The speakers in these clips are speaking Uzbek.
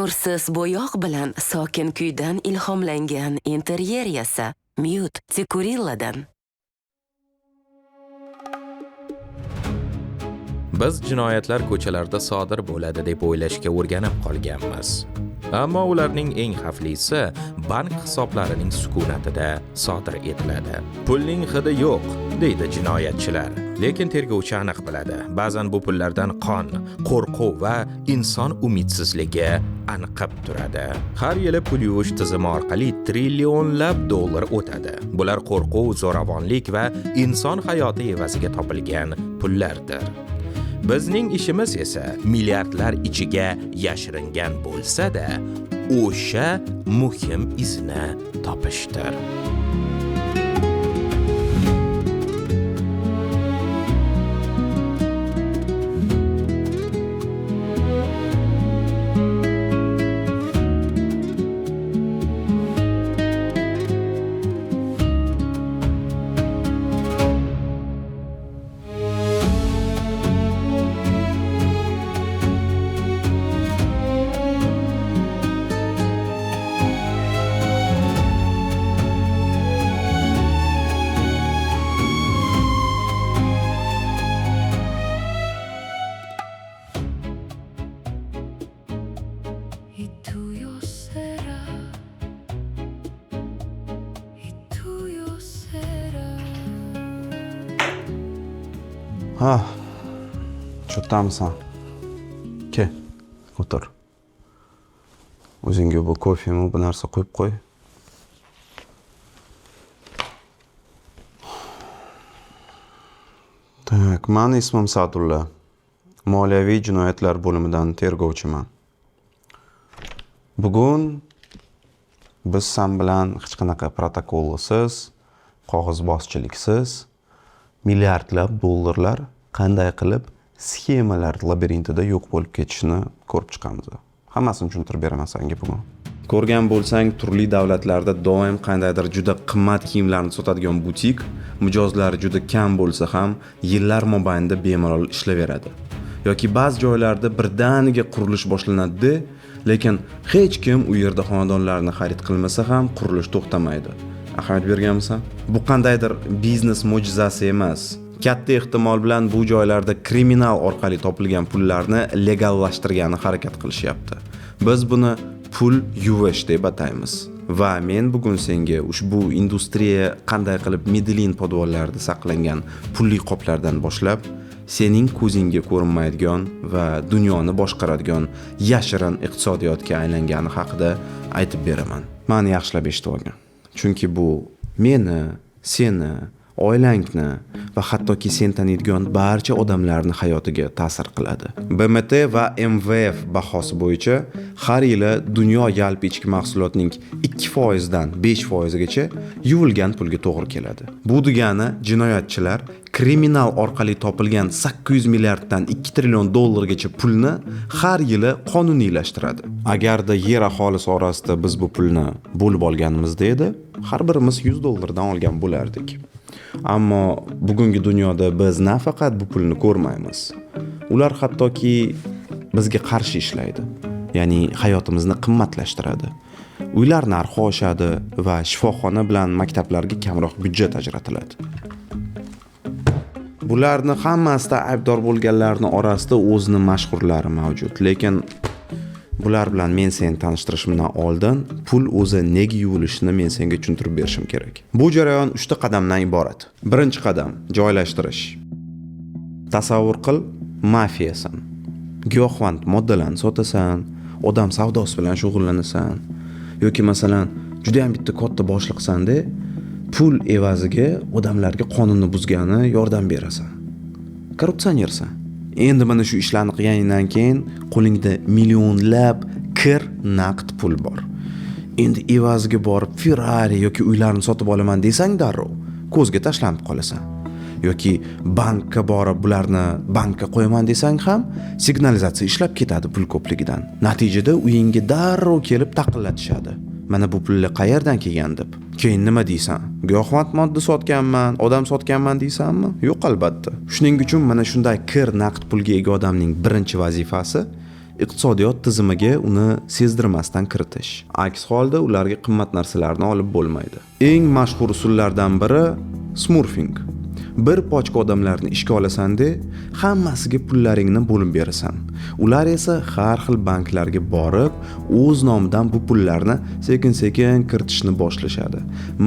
nursiz bo'yoq bilan sokin kuydan ilhomlangan interyer yasa Mute Tikurilladan. Biz jinoyatlar ko'chalarda sodir bo'ladi deb o'ylashga o'rganib qolganmiz. Ammo ularning eng xavflisi bank hisoblarining sukunatida sodir etiladi. Pulning hidi yo'q, deydi jinoyatchilar. Lekin tergovchi aniq biladi. Ba'zan bu pullardan qon, qo'rquv va inson umidsizligi anqib turadi. Har yili pul yuvish tizimi orqali trillionlab dollar o'tadi. Bular qo'rquv, zo'ravonlik va inson hayoti evaziga topilgan pullardir. Bizning ishimiz esa milliardlar ichiga yashiringan bo'lsa-da, o'sha muhim izni topishdir. Ha, cho'tamisan? Ke, o'tir. O'zingga bu kofemi, bu narsa qo'yib qo'y. Tak, meni ismim Sa'dulla. Moliyaviy jinoyatlar bo'limidan tergovchiman. Bugun biz sen bilan hech qanaqa protokollisiz, qog'ozbozchiliksiz milliardlab dollarlar qanday qilib sxemalar labirintida yo'q bo'lib ketishini ko'rib chiqamiz. Hammasini tushuntirib beraman senga bugun. Ko'rgan bo'lsang, turli davlatlarda doim qandaydir juda qimmat kiyimlarni sotadigan butik mijozlari juda kam bo'lsa ham yillar mobaynida bemalol ishlayveradi. Yoki ba'zi joylarda birdaniga qurilish boshlanadi, lekin hech kim u yerda xonadonlarni xarid qilmasa ham qurilish to'xtamaydi. Ahamiyat berganmisan? Bu qandaydir biznes mo'jizasi emas. Katta ehtimol bilan bu joylarda kriminal orqali topilgan pullarni legallashtirgani harakat qilishyapti. Biz buni pul yuvish deb ataymiz. Va men bugun senga ushbu industriya qanday qilib Medellin podvollarida saqlangan pulli qoplardan boshlab sening ko'zingga ko'rinmaydigan va dunyoni boshqaradigan yashirin iqtisodiyotga aylangani haqida aytib beraman. Meni yaxshilab eshitib olgin. Chunki bu meni, seni, oilangni va hattoki sen taniydigan barcha odamlarning hayotiga ta'sir qiladi. BMT va MVF bahosi bo'yicha har yili dunyo yalpi ichki mahsulotining 2% dan 5% gacha yuvilgan pulga to'g'ri keladi. Bu degani jinoyatchilar kriminal orqali topilgan 800 milliarddan 2 trillion dollargacha pulni har yili qonuniylashtiradi. Agarda yer aholisi orasida biz bu pulni bo'lib olganimizda edi, har birimiz 100 dollardan olgan bo'lardik. Ammo bugungi dunyoda biz nafaqat bu pulni ko'rmaymiz. Ular hattoki bizga qarshi ishlaydi. Ya'ni hayotimizni qimmatlashtiradi. Uylar narxi oshadi va shifoxona bilan maktablarga kamroq byudjet ajratiladi. Bularni hammasida aybdor bo'lganlarning orasida o'zini mashhurlari mavjud, lekin bular bilan men seni tanishtirishimdan oldin pul o'zi nega yuvilishini men senga tushuntirib berishim kerak. Bu jarayon 3 ta qadamdan iborat. Birinchi qadam joylashtirish. Tasavvur qil, mafiyasan. Giyohvand moddalarni sotasan, odam savdosi bilan shug'ullanasan yoki masalan juda ham bitta katta boshliqsan-da, pul evaziga odamlarga qonunni buzgani yordam berasan. Korrupsionersan. Endi mana shu ishlarni qilganingdan keyin qo'lingda millionlab kir naqd pul bor. Endi evaziga borib Ferrari yoki uylarni sotib olaman desang darrov ko'zga tashlanib qolasan. Yoki bankka borib bularni bankka qo'yaman desang ham signalizatsiya ishlab ketadi pul ko'pligidan. Natijada uyingga darrov kelib taqillatishadi. Mana bu pullar qayerdan kelgan deb. Keyin nima deysan? Giyohvand modda sotganman, odam sotganman deysanmi? Yo'q albatta. Shuning uchun mana shunday kir naqd pulga ega odamning birinchi vazifasi iqtisodiyot tizimiga uni sezdirmasdan kiritish. Aks holda ularga qimmat narsalarni olib bo'lmaydi. Eng mashhur usullardan biri smurfing. Bir pochka odamlarni ishga olasanda, hammasiga pullaringni bo'lib berasan. Ular esa har xil banklarga borib, o'z nomidan bu pullarni sekin-sekin kiritishni boshlashadi.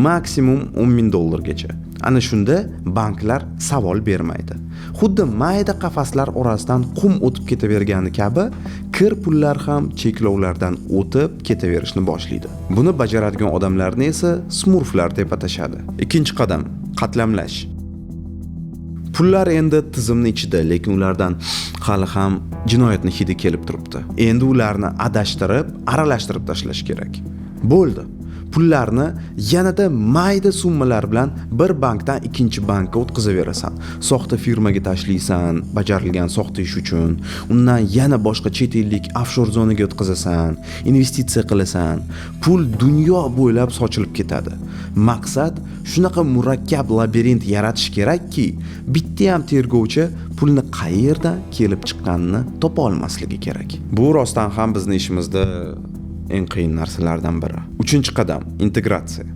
Maksimum $10,000 gacha. Ana shunda banklar savol bermaydi. Xuddi mayda qafaslar orasidan qum o'tib ketavergani kabi, kir pullar ham cheklovlardan o'tib ketaverishni boshlaydi. Buni bajaradigan odamlarni esa smurflar deb atashadi. Ikkinchi qadam, qatlamlash. Pullar endi tizimning ichida, lekin ulardan hali ham jinoyatning hidi kelib turibdi. Endi ularni adashtirib, aralashtirib tashlash kerak. Bo'ldi. Pullarni yanada mayda summalar bilan bir bankdan ikkinchi bankka o'tkazaverasan. Soxta firmaga tashlaysan, bajarilgan soxta ish uchun. Undan yana boshqa chet ellik offshore zonaga o'tkazasan, investitsiya qilasan. Pul dunyo bo'ylab sochilib ketadi. Maqsad shunaqa murakkab labirint yaratish kerakki, bitta ham tergovchi pulni qayerdan kelib chiqqanini topa olmasligi kerak. Bu rostdan ham bizning ishimizda eng qiyin narsalardan biri. 3-qadam, integratsiya.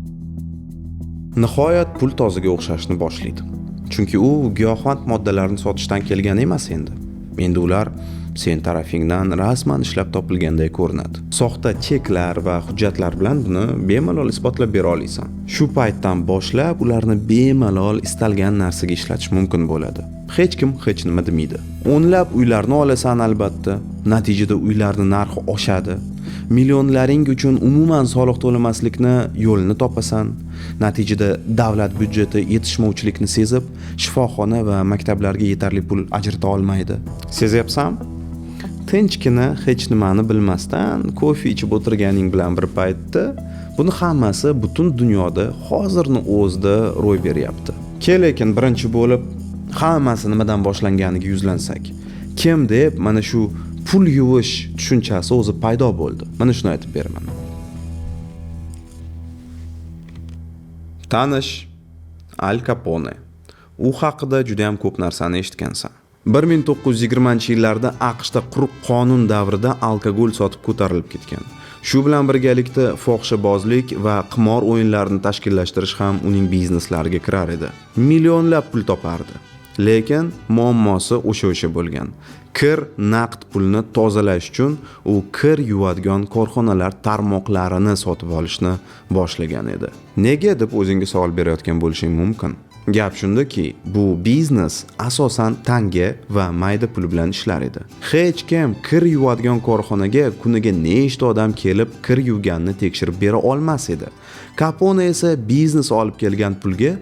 Nihoyat pul toziga o'xshashni boshlaydi. Chunki u giyohvand moddalarni sotishdan kelgan emas endi. Endi ular sen tarafingdan rasman ishlab topilganday ko'rinadi. Soxta cheklar va hujjatlar bilan buni bemalol isbotlab bera olasan. Shu paytdan boshlab ularni bemalol istalgan narsaga ishlatish mumkin bo'ladi. Hech kim hech nima demaydi. O'nlab uylarni olasan albatta. Natijada uylarning narxi oshadi. Millionlaring uchun umuman soliq to'lamaslikni yo'lini topasan. Natijada davlat byudjeti yetishmovchilikni sezib, shifoxona va maktablarga yetarli pul ajrata olmaydi. Sezyapsan? Tinchgina hech nimani bilmasdan kofe ichib o'tirganing bilan bir paytda buni hammasi butun dunyoda hozirning o'zida ro'y beryapti. Lekin birinchi bo'lib hammasi nimadan boshlanganiga yuzlansak. Kim deb mana shu pul yuvish tushunchasi o'zi paydo bo'ldi. Mana shuni aytib beraman. Tanish Al Capone. U haqida juda ham ko'p narsani eshitgansan. 1920-yillarda AQShda quruq qonun davrida alkogol sotib ko'tarilib ketgan. Shu bilan birgalikda fohishabozlik va qimor o'yinlarini tashkillashtirish ham uning bizneslariga kirar edi. Millionlab pul topardi. Lekin muammosi o'sha bo'lgan. Kir naqd pulni tozalash uchun u kir yuvadigan korxonalar tarmoqlarini sotib olishni boshlagan edi. Nega deb o'zingga savol berayotgan bo'lishing mumkin. Gap shundaki, bu biznes asosan tanga va mayda pul bilan ishlar edi. Hech kim kir yuvadigan korxonaga kuniga nechta odam kelib kir yuvganini tekshirib bera olmas edi. Capone esa biznes olib kelgan pulga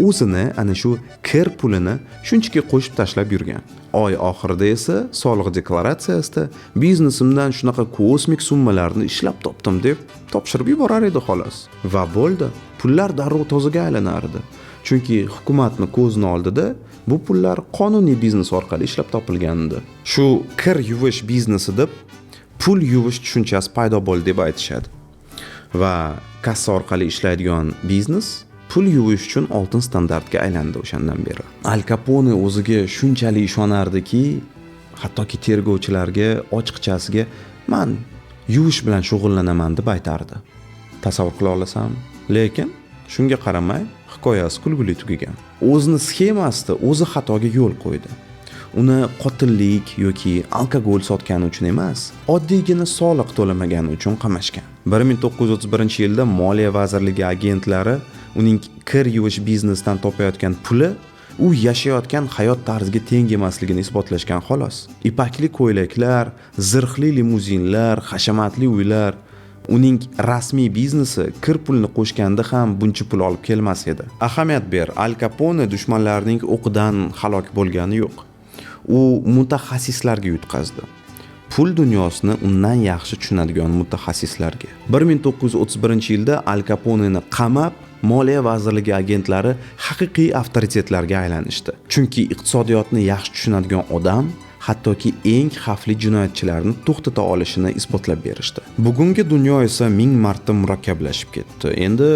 o'zini ana shu kir pulini shunchaki qo'shib tashlab yurgan. Oy oxirida esa soliq deklaratsiyasida biznesimdan shunaqa kosmik summalarni ishlab topdim deb topshirib yuborar edi xolos. Va bo'ldi. Pullar darrov tozaga aylanardi. Chunki hukumatni ko'zini oldida bu pullar qonuniy biznes orqali ishlab topilgan edi. Shu kir yuvish biznesi deb pul yuvish tushunchasi paydo bo'ldi deb aytishadi. Va kassa orqali ishlaydigan biznes pul yuvish uchun oltin standartga aylandi o'shandan beri. Al Capone o'ziga shunchalik ishonardiki, hattoki tergovchilarga ochiqchasiga "Men yuvish bilan shug'ullanaman" deb aytardi. Tasavvur qila olasan? Lekin shunga qaramay hikoyasi kulgili tugagan. O'zini sxemasida o'zi xatoga yo'l qo'ydi. Uni qotillik yoki alkogol sotgani uchun emas, oddiygina soliq to'lamagani uchun qamashgan. 1931-yilda Moliya vazirligi agentlari uning kir yuvish biznesidan topayotgan puli u yashayotgan hayot tarziga teng emasligini isbotlashgan xolos. Ipakli ko'ylaklar, zirhli limuzinlar, hashamatli uylar, uning rasmiy biznesi kir pulni qo'shganda ham buncha pul olib kelmas edi. Ahamiyat ber, Al Capone dushmanlarining o'qidan halok bo'lgani yo'q. U mutaxassislarga yutqazdi. Pul dunyosini undan yaxshi tushunadigan mutaxassislarga. 1931-yilda Al Caponeni qamab, Moliya vazirligi agentlari haqiqiy avtoritetlarga aylanishdi. Chunki iqtisodiyotni yaxshi tushunadigan odam hattoki eng xavfli jinoyatchilarni to'xtata olishini isbotlab berishdi. Bugungi dunyo esa 1000 marta murakkablashib ketdi. Endi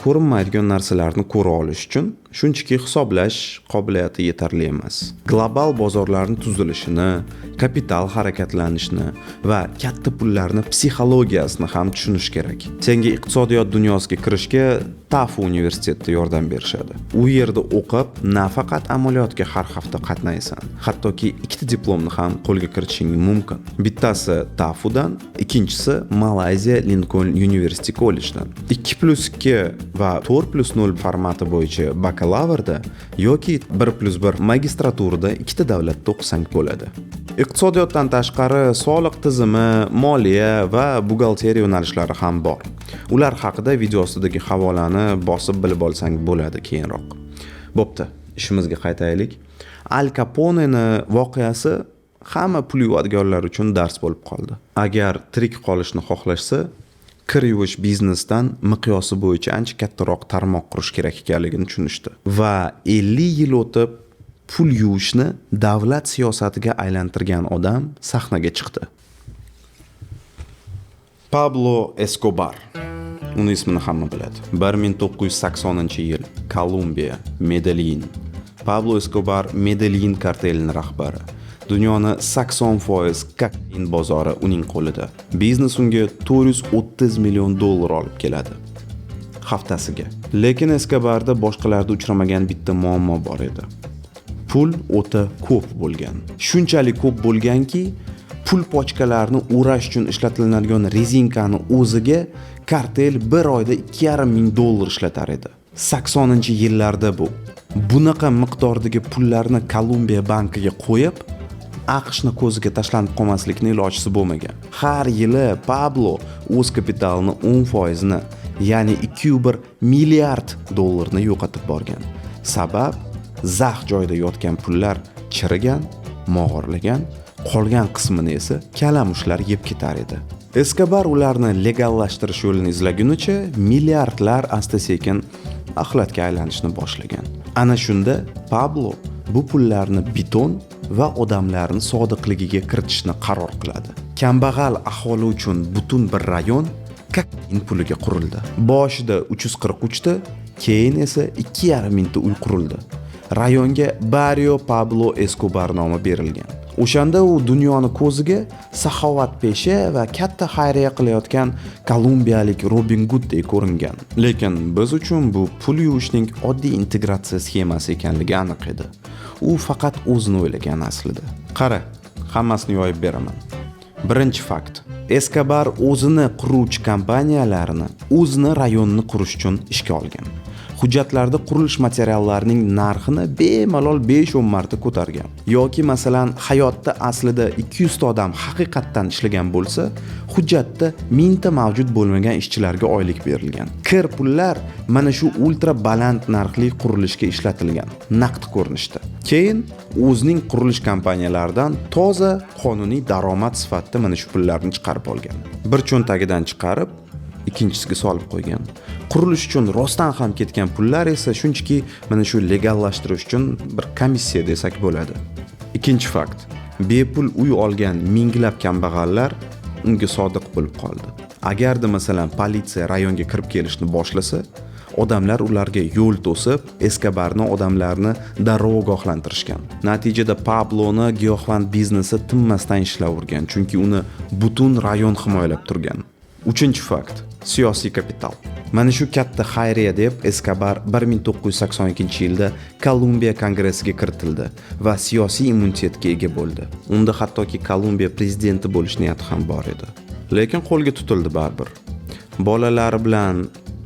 ko'rinmaydigan narsalarni ko'ra olish uchun shunchaki hisoblash qobiliyati yetarli emas. Global bozorlarning tuzilishini, kapital harakatlanishini va katta pullarni psixologiyasini ham tushunish kerak. Senga iqtisodiyot dunyosiga kirishga TAFE universitetida yordam berishadi. U yerda o'qib, nafaqat amaliyotga har hafta qatnaysan, hattoki ikkita diplomni ham qo'lga kiritishing mumkin. Bittasi TAFEdan, ikkinchisi Malayziya Lincoln University College'dan. 2+2 va 4+0 formati bo'yicha bakalavrda yoki 1+1 magistraturada ikkita davlatda o'qisang bo'ladi. Iqtisodiyotdan tashqari soliq tizimi, moliya va buxgalteriya yo'nalishlari ham bor. Ular haqida video ostidagi havolani bosib bilib olsang bo'ladi keyinroq. Bo'pti, ishimizga qaytaylik. Al Caponeni voqeasi hamma pul yuvadiganlar uchun dars bo'lib qoldi. Agar tirik qolishni xohlashsa, kir yuvish biznesdan miqyosi bo'yicha ancha kattaroq tarmoq qurish kerak ekanligini tushunishdi. Va 50 yil o'tib pul yuvishni davlat siyosatiga aylantirgan odam sahnaga chiqdi. Pablo Escobar. Uni ismini hamma biladi. 1980-yil Kolumbiya, Medellin. Pablo Escobar Medellin kartelining rahbari. Dunyoni 80% kokain bozori uning qo'lida. Biznes unga 430 million dollar olib keladi haftasiga. Lekin Escobarda boshqalarda uchramagan bitta muammo bor edi. Pul o'ta ko'p bo'lgan. Shunchalik ko'p bo'lganki, pul pochkalarini o'rash uchun ishlatiladigan rezinkani o'ziga kartel bir oyda 2,5 ming dollar ishlatar edi. 80-yillarda bu. Bunaqa miqdordagi pullarni Kolumbiya bankiga qo'yib, AQShni ko'ziga tashlanib qolmaslikni ilojisi bo'lmagan. Har yili Pablo o'z kapitalini 10%ni, ya'ni 2,1 milliard dollarni yo'qotib borgan. Sabab zax joyda yotgan pullar chirigan, mog'orlagan, qolgan qismini esa kalamushlar yeb ketar edi. Escobar ularni legallashtirish yo'lini izlagunicha milliardlar asta-sekin axlatga aylanishni boshlagan. Ana shunda Pablo bu pullarni beton va odamlarni sodiqligiga kiritishni qaror qiladi. Kambag'al aholi uchun butun bir rayon kokain puliga qurildi. Boshida 343 ta, keyin esa 2,5 mingta uy qurildi. Rayonga Barrio Pablo Escobar nomi berilgan. O'shanda u dunyoni ko'ziga saxovatpesha va katta xayriya qilayotgan kolumbiyalik Robin Gooddek ko'ringan. Lekin biz uchun bu pul yuvishning oddiy integratsiya sxemasi ekanligi aniq edi. U faqat o'zini o'ylagan aslida. Qara, hammasini yoyib beraman. Birinchi fakt. Escobar o'zini quruvchi kompaniyalarini o'zini rayonni qurish uchun ishga olgan. Hujjatlarda qurilish materiallarining narxini bemalol 5-10 marta ko'targan. Yoki masalan, hayotda aslida 200 ta odam haqiqatdan ishlagan bo'lsa, hujjatda 1000 ta mavjud bo'lmagan ishchilarga oylik berilgan. Kir pullar mana shu ultra baland narxli qurilishga ishlatilgan, naqd ko'rinishda. Keyin o'zining qurilish kompaniyalaridan toza qonuniy daromad sifatida mana shu pullarni chiqarib olgan. Bir cho'ntagidan chiqarib, ikkinchisiga solib qo'ygan. Qurilish uchun rostdan ham ketgan pullar esa shunchaki mana shu legallashtirish uchun bir komissiya desak bo'ladi. Ikkinchi fakt. Bepul uy olgan minglab kambag'allar unga sodiq bo'lib qoldi. Agarda masalan politsiya rayonga kirib kelishni boshlasa, odamlar ularga yo'l to'sib, Escobarni odamlarni darrov ogohlantirishgan. Natijada Pabloni giyohvand biznesi tinmasdan ishlavergan, chunki uni butun rayon himoyalab turgan. Uchinchi fakt. Siyosiy kapital. Mana shu katta xayriya deb Escobar 1982-yilda Kolumbiya kongressiga kiritildi va siyosiy immunitetga ega bo'ldi. Unda hattoki Kolumbiya prezidenti bo'lish niyati ham bor edi. Lekin qo'lga tutildi baribir. Bolalari bilan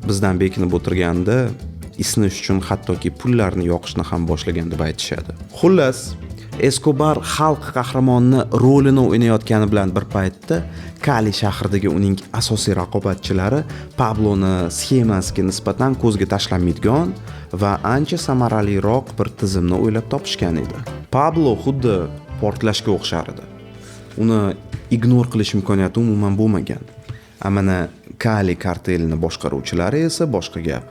bizdan bekinib o'tirganda isinish uchun hattoki pullarni yoqishni ham boshlagan deb aytishadi. Xullas, Escobar xalq qahramoni rolini o'ynayotgani bilan bir paytda Kali shahridagi uning asosiy raqobatchilari Pabloni sxemasiga nisbatan ko'zga tashlanmaydigan va ancha samaraliroq bir tizimni o'ylab topishgan edi. Pablo xuddi portlashga o'xshar edi. Uni ignor qilish imkoniyati umuman bo'lmagan. Amana Kali kartelini boshqaruvchilari esa boshqa gap.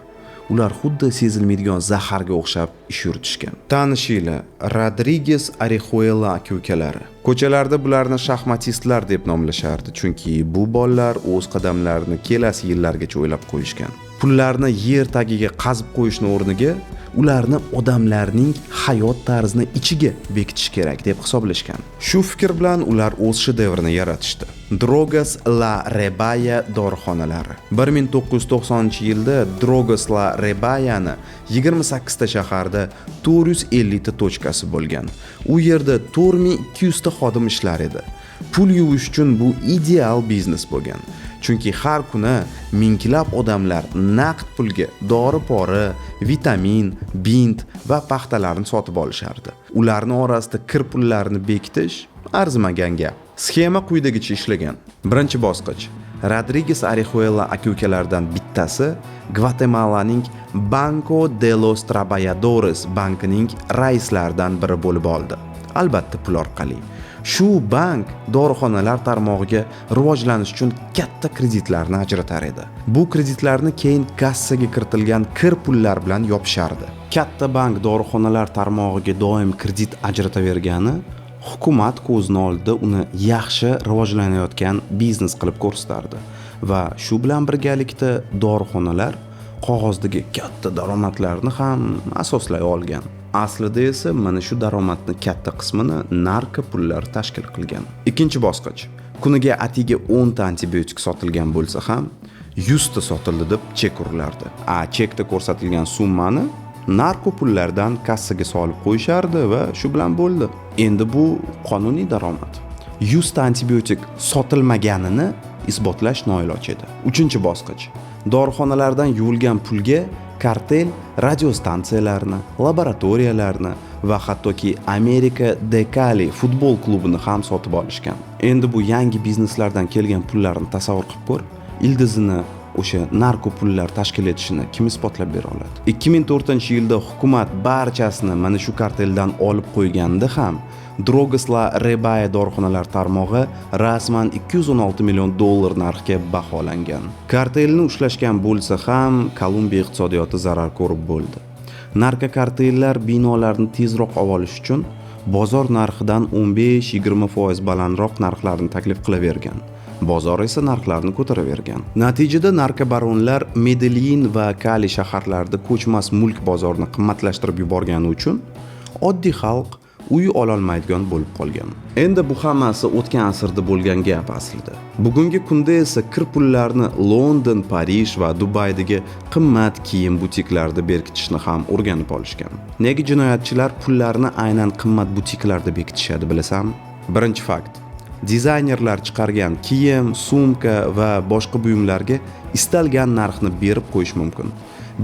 Ular xuddi sezilmaydigan zaharga o'xshab ish yuritishgan. Tanishinglar, Rodriguez Orejuela aka-ukalari. Ko'chalarda bularni shaxmatistlar deb nomlashardi, chunki bu bolalar o'z qadamlarini kelasi yillargacha o'ylab qo'yishgan. Pullarni yer tagiga qazib qo'yishning o'rniga ularni odamlarning hayot tarzini ichiga bekitish kerak deb hisoblashgan. Shu fikr bilan ular o'z shedevrini yaratishdi. Drogas La Rebaya dorixonalari. 1990-yilda Drogas La Rebayani 28 ta shaharda 450 ta tochkasi bo'lgan. U yerda 4200 ta xodim ishlar edi. Pul yuvish uchun bu ideal biznes bo'lgan. Chunki har kuni minglab odamlar naqd pulga dori-pori, vitamin, bint va paxtalarni sotib olishardi. Ularning orasida kir pullarni bekitish arzimagan gap. Sxema quyidagicha ishlagan. Birinchi bosqich. Rodriguez Arihuela aka-ukalardan bittasi Gvatemalaning Banco de los Trabajadores bankining raislaridan biri bo'lib oldi. Albatta pul orqali. Shu bank dorixonalar tarmog'iga rivojlanish uchun katta kreditlarni ajratar edi. Bu kreditlarni keyin kassaga kiritilgan kir pullar bilan yopishardi. Katta bank dorixonalar tarmog'iga doim kredit ajratavergani hukumat ko'zini oldida uni yaxshi rivojlanayotgan biznes qilib ko'rsatardi va shu bilan birgalikda dorixonalar qog'ozdagi katta daromadlarni ham asoslay olgan. Aslida esa mana shu daromadning katta qismini narko pullar tashkil qilgan. Ikkinchi bosqich. Kuniga atiga 10 ta antibiotik sotilgan bo'lsa ham 100 ta sotildi deb chek urilardi. Chekda ko'rsatilgan summani narko pullardan kassaga solib qo'yishardi va shu bilan bo'ldi. Endi bu qonuniy daromad. 100 ta antibiotik sotilmaganini isbotlash noiloj edi. Uchinchi bosqich. Dorixonalardan yuvilgan pulga kartel radiostansiyalarni, laboratoriyalarni va hattoki Amerika Decali futbol klubini ham sotib olishgan. Endi bu yangi bizneslardan kelgan pullarni tasavvur qilib ko'r. Ildizini o'sha narko pullar tashkil etishini kim isbotlab bera oladi? 2004-yilda hukumat barchasini mana shu karteldan olib qo'yganda ham Drogas La Rebaya dorixonalar tarmog'i rasman $216 million narxga baholangan. Kartelni ushlashgan bo'lsa ham Kolumbiya iqtisodiyoti zarar ko'rib bo'ldi. Narko kartellar binolarni tezroq olish uchun bozor narxidan 15-20% balandroq narxlarni taklif qilavergan. Bozor esa narxlarni ko'taravergan. Natijada narkobaronlar Medellin va Cali shaharlarida ko'chmas mulk bozorini qimmatlashtirib yuborgani uchun oddiy xalq uy ololmaydigan bo'lib qolgan. Endi bu hammasi o'tgan asrda bo'lgan gap aslida. Bugungi kunda esa kir pullarni London, Parij va Dubaydagi qimmat kiyim butiklarida berkitishni ham o'rganib olishgan. Nega jinoyatchilar pullarni aynan qimmat butiklarda bekitishadi bilasam? Birinchi fakt. Dizaynerlar chiqargan kiyim, sumka va boshqa buyumlarga istalgan narxni berib qo'yish mumkin.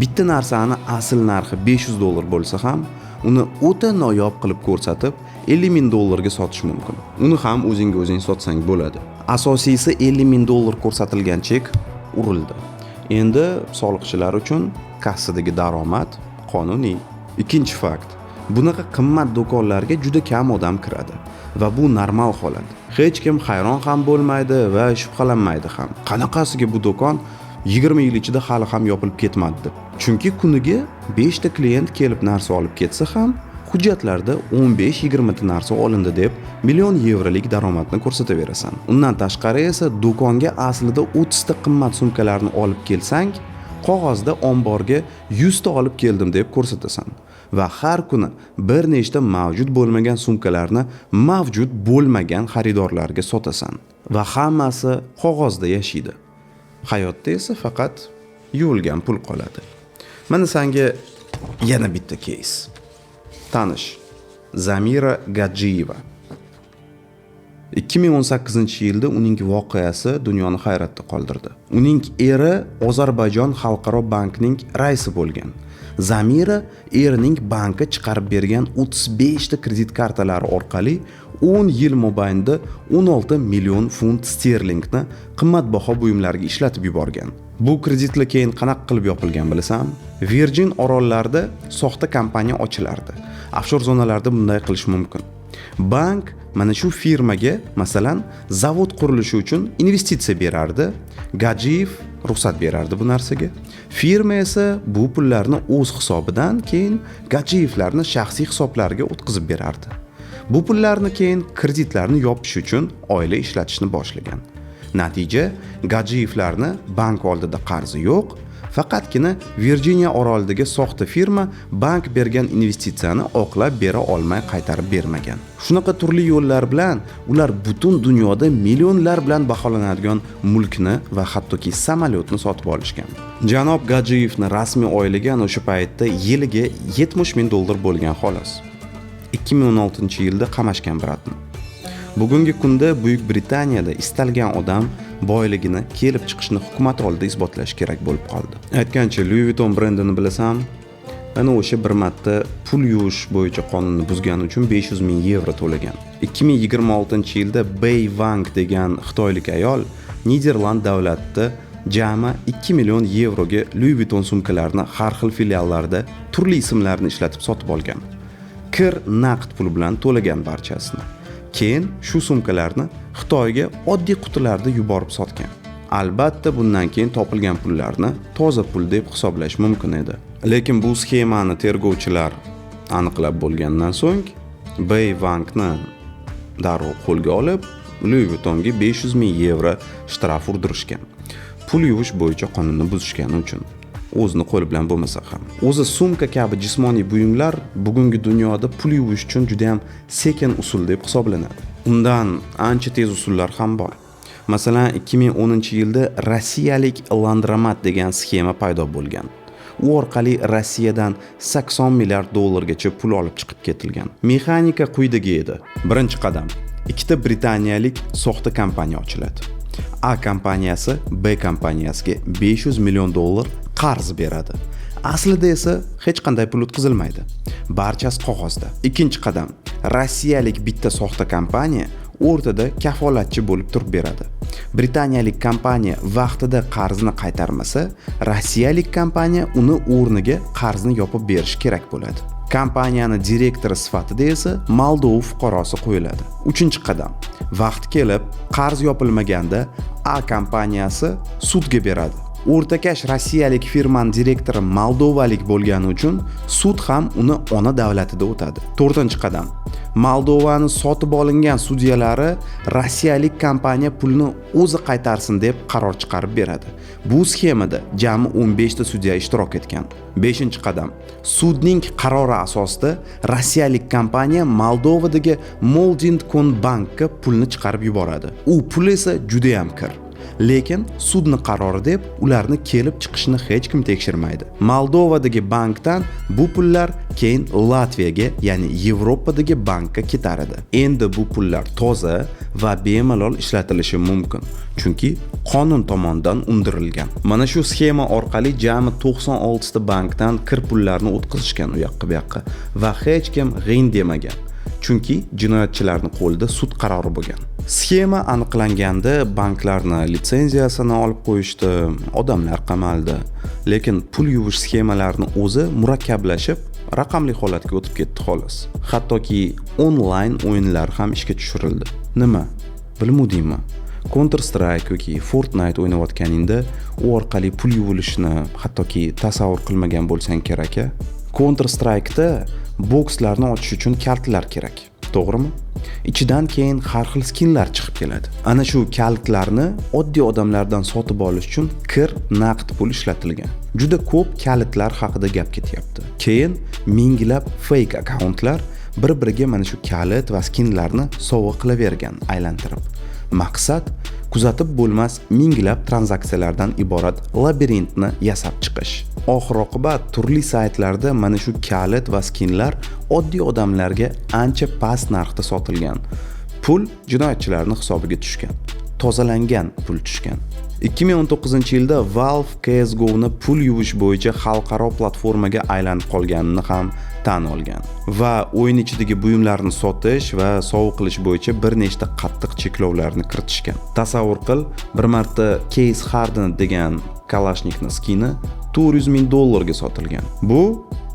Bitta narsani asl narxi $500 bo'lsa ham, uni o'ta noyob qilib ko'rsatib $50 ming ga sotish mumkin. Uni ham o'zing sotsang bo'ladi. Asosiysi $50 ming ko'rsatilgan chek urildi. Endi soliqchilar uchun kassadagi daromad qonuniy. Ikkinchi fakt. Bunaqa qimmat do'konlarga juda kam odam kiradi va bu normal holat. Hech kim hayron ham bo'lmaydi va shubhalanmaydi ham. Qanaqasiga bu do'kon 20 yil ichida hali ham yopilib ketmadi deb. Chunki kuniga 5 ta klient kelib narsa olib ketsa ham hujjatlarda 15-20 ta narsa olindi deb $1 million daromadni ko'rsataverasan. Undan tashqari esa do'konga aslida 30 ta qimmat sumkalarni olib kelsang, qog'ozda omborga 100 ta olib keldim deb ko'rsatasan. Va har kuni bir nechta mavjud bo'lmagan sumkalarni mavjud bo'lmagan xaridorlarga sotasan. Va hammasi qog'ozda yashaydi. Hayotda esa faqat yuvilgan pul qoladi. Mana senga yana bitta case. Tanish. Zamira Gajiyeva. 2018-yilda uning voqeasi dunyoni hayratda qoldirdi. Uning eri Ozarbayjon xalqaro bankining raisi bo'lgan. Zamira erining bankka chiqarib bergan 35 ta kredit kartalari orqali 10 yil mobaynida 16 million funt sterlingni qimmatbaho buyumlarga ishlatib yuborgan. Bu kreditlar keyin qanaqa qilib yopilgan bilasam? Virgin orollarida soxta kompaniya ochilardi. Offshore zonalarda bunday qilish mumkin. Bank mana shu firmaga, masalan, zavod qurilishi uchun investitsiya berardi. Gajiyev ruxsat berardi bu narsaga. Firma esa bu pullarni o'z hisobidan keyin Gajiyevlarning shaxsiy hisoblariga o'tkazib berardi. Bu pullarni keyin kreditlarni yopish uchun oila ishlatishni boshlagan. Natija Gajiyevlarni bank oldida qarzi yo'q Faqatgina Virjiniya orolidagi soxta firma bank bergan investitsiyani oqlab bera olmay qaytarib bermagan. Shunaqa turli yo'llar bilan ular butun dunyoda millionlar bilan baholanadigan mulkni va hattoki samolyotni sotib olishgan. Janob Gajiyevning rasmiy oyligi o'sha paytda yiliga $70,000 bo'lgan xolos. 2016-yilda qamashgan Bratni. Bugungi kunda Buyuk Britaniyada istalgan odam boyligini kelib chiqishni hukumat oldida isbotlash kerak bo'lib qoldi. Aytgancha, Louis Vuitton brendini bilasam, ana o'sha bir marta pul yuvish bo'yicha qonunni buzgani uchun €500,000 to'lagan. 2026-yilda Bei Wang degan xitoylik ayol Niderland davlatida jami €2 million ga Louis Vuitton sumkalarini har xil filiallarda turli ismlarni ishlatib sotib olgan. Kir naqd pul bilan to'lagan barchasini. Keyin shu sumkalarni Xitoyga oddiy qutilarda yuborib sotgan. Albatta bundan keyin topilgan pullarni toza pul deb hisoblash mumkin edi. Lekin bu sxemani tergovchilar aniqlab bo'lgandan so'ng Bei Wangni darrov qo'lga olib, Louis Vuittonga €500,000 shtraf urdirishgan. Pul yuvish bo'yicha qonunni buzishgani uchun. O'zini qo'li bilan bo'lmasa ham. O'zi sumka kabi jismoniy buyumlar bugungi dunyoda pul yuvish uchun juda ham sekin usul deb hisoblanadi. Undan ancha tez usullar ham bor. Masalan, 2010-yilda rossiyalik Landromat degan sxema paydo bo'lgan. U orqali Rossiyadan $80 milliard gacha pul olib chiqib ketilgan. Mexanika quyidagi edi. Birinchi qadam: ikkita britaniyalik soxta kompaniya ochiladi. A kompaniyasi B kompaniyasiga $500 million qarz beradi. Aslida esa hech qanday pul o'tkazilmaydi. Barchasi qog'ozda. Ikkinchi qadam: rossiyalik bitta soxta kompaniya o'rtada kafolatchi bo'lib turib beradi. Britaniyalik kompaniya vaqtida qarzni qaytarmasa, rossiyalik kompaniya uni o'rniga qarzni yopib berish kerak bo'ladi. Kompaniyani direktori sifatida esa Moldova fuqarosi qo'yiladi. Uchinchi qadam: vaqt kelib, qarz yopilmaganda A kompaniyasi sudga beradi. O'rtakash rossiyalik firmaning direktori moldovalik bo'lgani uchun sud ham uni ona davlatida o'tadi. 4-qadam: Moldovani sotib olingan sudyalari rossiyalik kompaniya pulni o'zi qaytarsin deb qaror chiqarib beradi. Bu sxemada jami 15 ta sudya ishtirok etgan. 5-qadam: sudning qarori asosida rossiyalik kompaniya Moldovadagi Moldintkon bankka pulni chiqarib yuboradi. U pul esa juda ham kir. Lekin sudning qarori deb ularni kelib chiqishni hech kim tekshirmaydi. Moldovadagi bankdan bu pullar keyin Latviyaga, ya'ni Yevropadagi bankka ketar edi. Endi bu pullar toza va bemalol ishlatilishi mumkin, chunki qonun tomonidan undirilgan. Mana shu sxema orqali jami 96 ta bankdan kir pullarni o'tkazishgan u yoqqa bu yoqqa va hech kim g'ing demagan. Chunki jinoyatchilarning qo'lida sud qarori bo'lgan. Sxema aniqlanganda banklarni litsenziyasini olib qo'yishdi, odamlar qamaldi. Lekin pul yuvish sxemalarini o'zi murakkablashib, raqamli holatga o'tib ketdi xolos. Hattoki onlayn o'yinlar ham ishga tushirildi. Nima? Bilmadingmi? Counter-Strike yoki Fortnite o'ynayotganingda u orqali pul yuvilishini hattoki tasavvur qilmagan bo'lsang kerak-a? Counter-Strike'da bokslarni ochish uchun kaltlar kerak. To'g'rimi? Ichidan keyin har xil skinlar chiqib keladi. Ana shu kalitlarni oddiy odamlardan sotib olish uchun kir naqd pul ishlatilgan. Juda ko'p kalitlar haqida gap ketyapti. Keyin minglab fake akkauntlar bir-biriga mana shu kalit va skinlarni sovg'a qilavergan aylantirib. Maqsad kuzatib bo'lmas minglab tranzaksiyalardan iborat labirintni yasab chiqish. Oxir-oqibat turli saytlarda mana shu kalit va skinlar oddiy odamlarga ancha past narxda sotilgan. Pul jinoyatchilarning hisobiga tushgan. Tozalangan pul tushgan. 2019-yilda Valve CS:GO'ni pul yuvish bo'yicha xalqaro platformaga aylanib qolganini ham tan olgan va o'yin ichidagi buyumlarni sotish va sovg'a qilish bo'yicha bir nechta qattiq cheklovlarni kiritishgan. Tasavvur qil, bir marta Case Harden degan Kalashnikov skini $400,000 ga sotilgan. Bu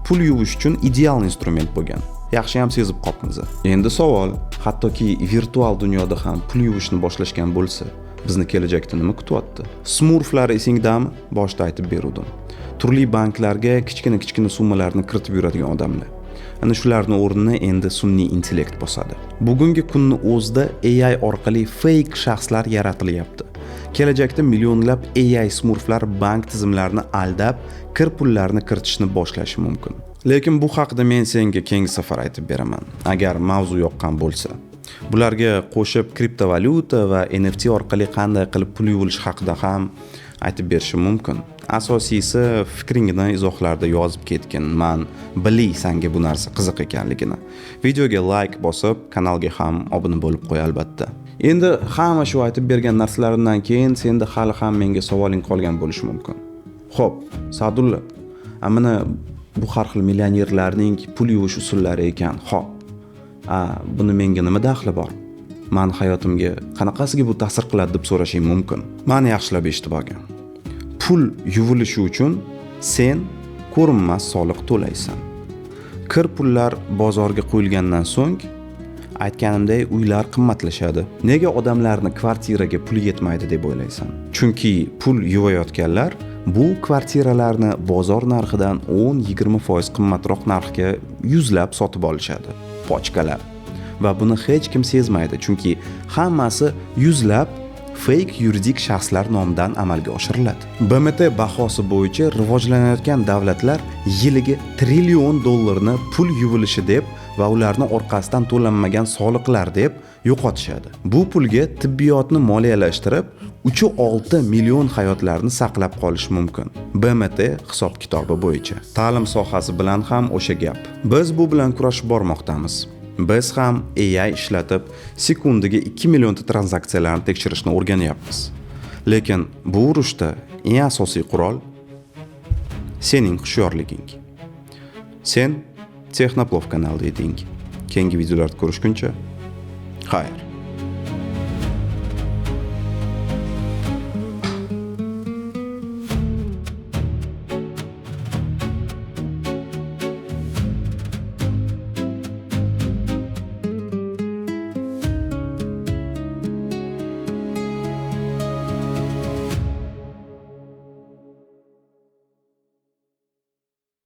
pul yuvish uchun ideal instrument bo'lgan. Yaxshi ham sezib qopmiz. Endi savol, hattoki virtual dunyoda ham pul yuvishni boshlashgan bo'lsa, bizni kelajakda nima kutyapti? Smurflar esingdami? Boshda aytib berdim. Turli banklarga kichkina summalarni kiritib yuradigan odamlar. Ana shularning o'rnini endi sun'iy intellekt bosadi. Bugungi kunning o'zida AI orqali fake shaxslar yaratilyapti. Kelajakda millionlab AI smurflar bank tizimlarini aldab, kir pullarni kiritishni boshlashi mumkin. Lekin bu haqida men senga keyingi safar aytib beraman, agar mavzu yoqqan bo'lsa. Bularga qo'shib kriptovalyuta va NFT orqali qanday qilib pul yuvilish haqida ham aytib berishim mumkin. Asosiysi fikringni izohlarda yozib ketgin. Men bilay senga bu narsa qiziq ekanligini. Videoga like bosib, kanalga ham obuna bo'lib qo'y albatta. Endi hamma shu aytib bergan narsalarimdan keyin senda hali ham menga savoling qolgan bo'lishi mumkin. Xo'p, Sa'dulla, mana bu har xil millionerlarning pul yuvish usullari ekan. Xo'p, buni menga nima daxli bor? Men hayotimga qanaqasiga bu ta'sir qiladi deb so'rashing mumkin. Meni yaxshilab eshitib olgin. Pul yuvilishi uchun sen ko'rinmas soliq to'laysan. Kir pullar bozorga qo'yilgandan so'ng aytganimdek uylar qimmatlashadi. Nega odamlarni kvartiraga pul yetmaydi deb o'ylaysan? Chunki pul yuvayotganlar bu kvartiralarni bozor narxidan 10-20% qimmatroq narxga yuzlab sotib olishadi. Pochkalab. Va buni hech kim sezmaydi, chunki hammasi yuzlab fake yuridik shaxslar nomidan amalga oshiriladi. BMT bahosi bo'yicha rivojlanayotgan davlatlar yiliga trillion dollarni pul yuvilishi deb va ularni orqasidan to'lanmagan soliqlar deb yo'qotishadi. Bu pulga tibbiyotni moliyalashtirib, 3-6 million hayotlarni saqlab qolish mumkin. BMT hisob-kitobi bo'yicha. Ta'lim sohasi bilan ham o'sha gap. Biz bu bilan kurashib bormoqdamiz. Biz ham AI ishlatib, sekundiga 2 millionta tranzaksiyalarni tekshirishni o'rganyapmiz. Lekin bu urushda eng asosiy qurol sening hushyorliging. Sen Texnoplov kanalida eding. Keyingi videolarda ko'rishguncha, xayr.